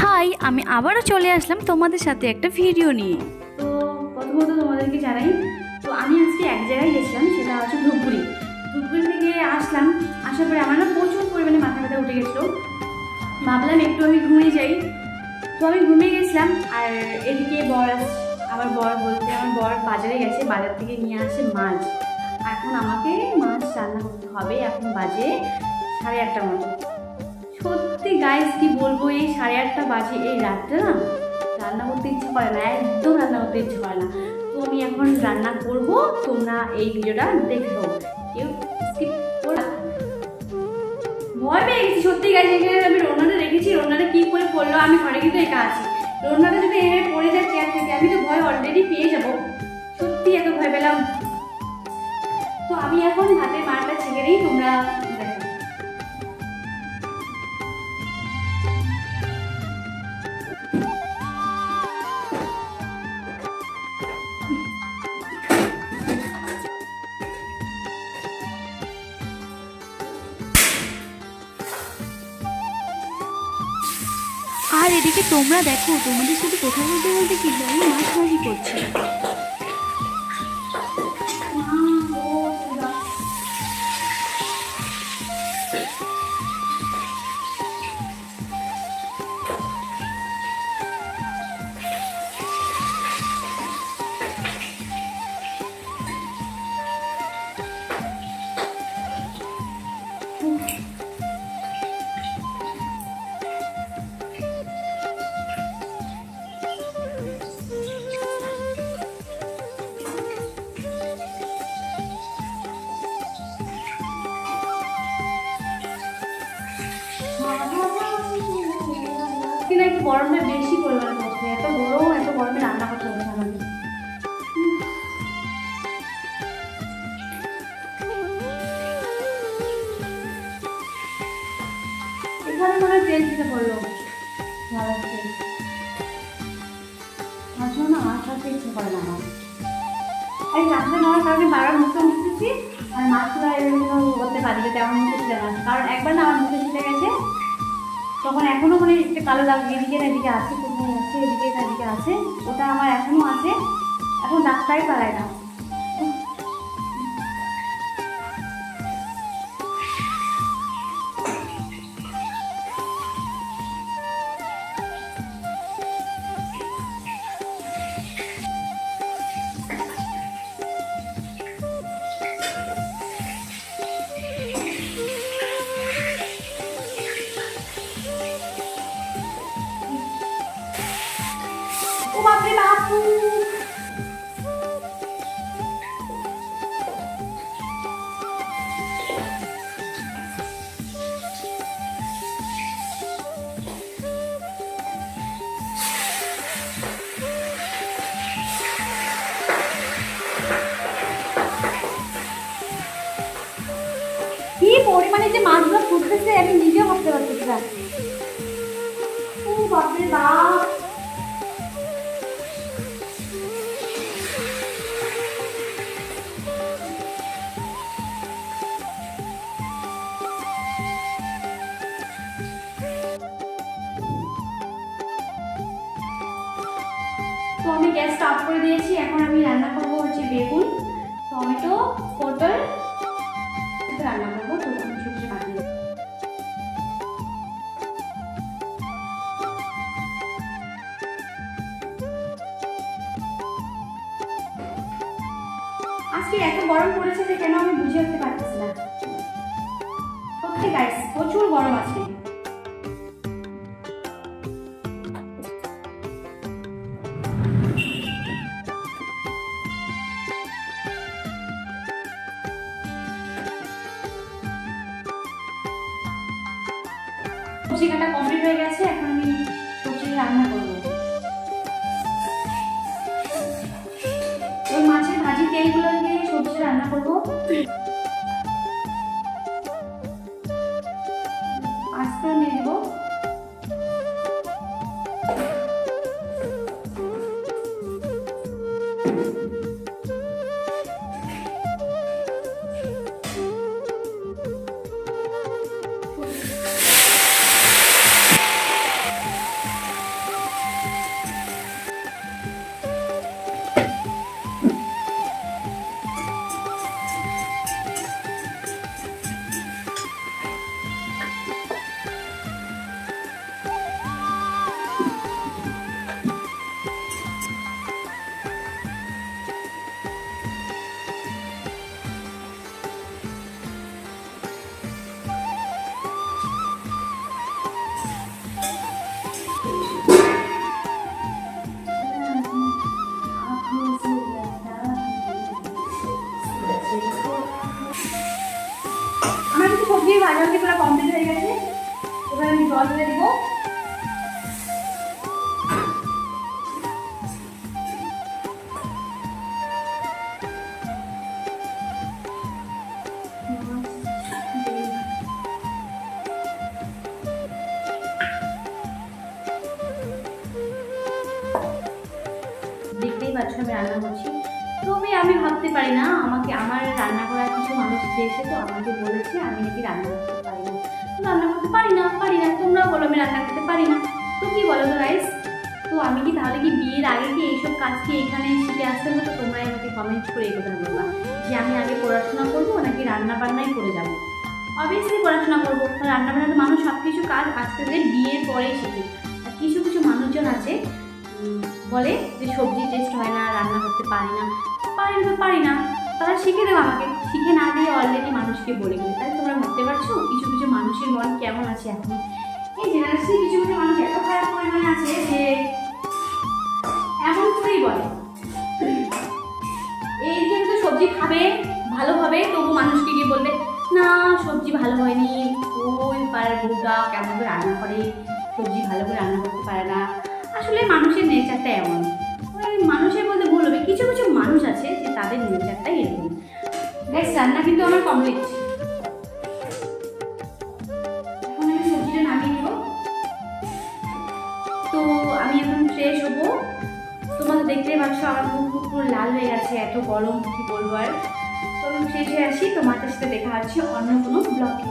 High, আমি আবারও চলে আসলাম তোমাদের সাথে একটা ভিডিও নিয়ে। তো প্রথমত তোমাদেরকে জানাই, তো আমি আজকে এক জায়গায় গেছিলাম, সেটা হচ্ছে ধূপগুড়ি। ধূপগুড়ি থেকে আসার পরে আমার না প্রচুর পরিমাণে মাথা ব্যথা উঠে গেছিলো। ভাবলাম একটু আমি ঘুমিয়ে যাই, তো আমি ঘুমিয়ে গেছিলাম। আর এদিকে আমার বর বাজারে গেছে, বাজার থেকে নিয়ে আসে মাছ। এখন আমাকে মাছ রান্না করতে হবে। এখন বাজে 8:30 মতো। সত্যি গাইস কি বলবো, এই 8:30 বাজে এই রাতটা না রান্না করতে ইচ্ছে করে না, একদম রান্না করতে ইচ্ছে করে না। তো আমি এখন রান্না করব, তোমরা এই ভিডিওটা দেখো, কেউ স্কিপ করো। ভয় পেয়ে গেছি সত্যি গাইস। এখানে আমি রোনাটা রেখেছি, রোনাটা কি করে পড়লো, আমি ঘরে কিন্তু একা আছি। রোনাটা যদি এভাবে পড়ে যায় চেয়ার থেকে, আমি তো ভয় অলরেডি পেয়ে যাব। সত্যি এত ভয় পেলাম। তো আমি এখন ভাতের মারটা ছেঁকে নিই, তোমরা দেখো। আর এদিকে তোমরা দেখো, তোমাদের সাথে কথা বলতে বলতে কি আমি মাছ ভাজি করছি। একটু গরমটা বেশি পরিমাণে পড়ছে, এত গরমে রান্না করতে হবে আমাদের। এখানে মনে হয় তেল দিতে পড়লো, তার জন্য মাছ রাখতে ইচ্ছে করে না আমার। এই রান্না নেওয়ার কারণে বারবার মুখে উঠতেছি, আর মাছগুলো এরকম করতে পারি যাতে আমার মুখে ছিল না। কারণ একবার না আমার মুখে ছিটে গেছে, তখন এখনো মানে একটা কালো দাগ এদিকে এদিকে আছে, কোথায় আছে, এদিকে আছে, ওটা আমার এখনো আছে। এখন ডাক্তারই পালায় না। ও বাপরে বাপু, কি পরিমাণে যে মাছগুলো ফুটতেছে আমি নিজেও ভাবতে পারতেছি না। ও বাপরে বাপ, তো আমি গ্যাসটা অফ করে দিয়েছি। এখন আমি রান্না করবো হচ্ছে বেগুন, টমেটো, পটল রান্না করবো। তো আমি সবজি কাটি। আজকে এত গরম পড়েছে যে কেন আমি বুঝে উঠতে পারতেছি না। সত্যি গাইস প্রচুর গরম আছে। সবজি কাটা কমপ্লিট হয়ে গেছে, এখন আমি সবজি রান্না করবো। ওই মাছের ভাজি তেলগুলো দিয়ে সবজি রান্না করবো। আস্তে নিয়ে দেবো। ভাজাভাজি করা কমপ্লিট হয়ে গেছে। এবার আমি জল ঢেলে দেবো। দেখতেই পাচ্ছ আমি রান্না করছি। তবে আমি ভাবতে পারি না, আমাকে আমার রান্না করার কিছু মানুষ খেয়েছে, তো আমাকে বলেছে আমি নাকি রান্না করতে পারি না। রান্না করতে পারি না তোমরাও বলো আমি রান্না করতে পারি না। তো কি বলো তো গাইস? তো আমি কি তাহলে কি বিয়ের আগে কি এইসব কাজ কি এখানে শিখে আসতে হতো? তোমরা আমাকে কমেন্ট করে এই কথা বলবা যে আমি আগে পড়াশোনা করবো নাকি রান্না বান্নাই করে যাবো। অবভিয়াসলি পড়াশোনা করবো, রান্না বান্না তো মানুষ সব কিছু কাজ আজকে বিয়ের পরেই শিখে। আর কিছু কিছু মানুষজন আছে বলে যে সবজি টেস্ট হয় না, রান্না করতে পারি না। পারি না, তারা শিখে দেবো আমাকে। শিখে না দিয়ে অলরেডি মানুষকে বলে গেলে। তাই তোমরা ভাবতে পারছো কিছু কিছু মানুষের মন কেমন আছে এখন। এই জেনারেশনে কিছু কিছু মানুষ এত খারাপ পরিমাণে আছে যে এমন করেই বলে এই যে সবজি খাবে ভালো হবে, তবু মানুষকে গিয়ে বলবে না সবজি ভালো হয়নি, ওই পাড়ার বউটা কেমন করে রান্না করে, সবজি ভালো করে রান্না করতে পারে না। আসলে মানুষের নেচারটা এমন, মানুষের মধ্যে ভুল হবে। কিছু কিছু মানুষ আছে যে তাদের নেচারটাই এরকম। গাইস রান্না কিন্তু আমার কমপ্লিট। এখন আমি সবজিটা নামিয়ে নেব। তো আমি এখন ফ্রেশ হবো। তোমরা দেখতেই পাচ্ছ আমার মুখ পুরো লাল হয়ে গেছে, এত গরম কি বলবো আর। তো আমি ফ্রেশ হয়ে আসি, তোমাদের সাথে দেখা হচ্ছে অন্য কোনো ব্লগে।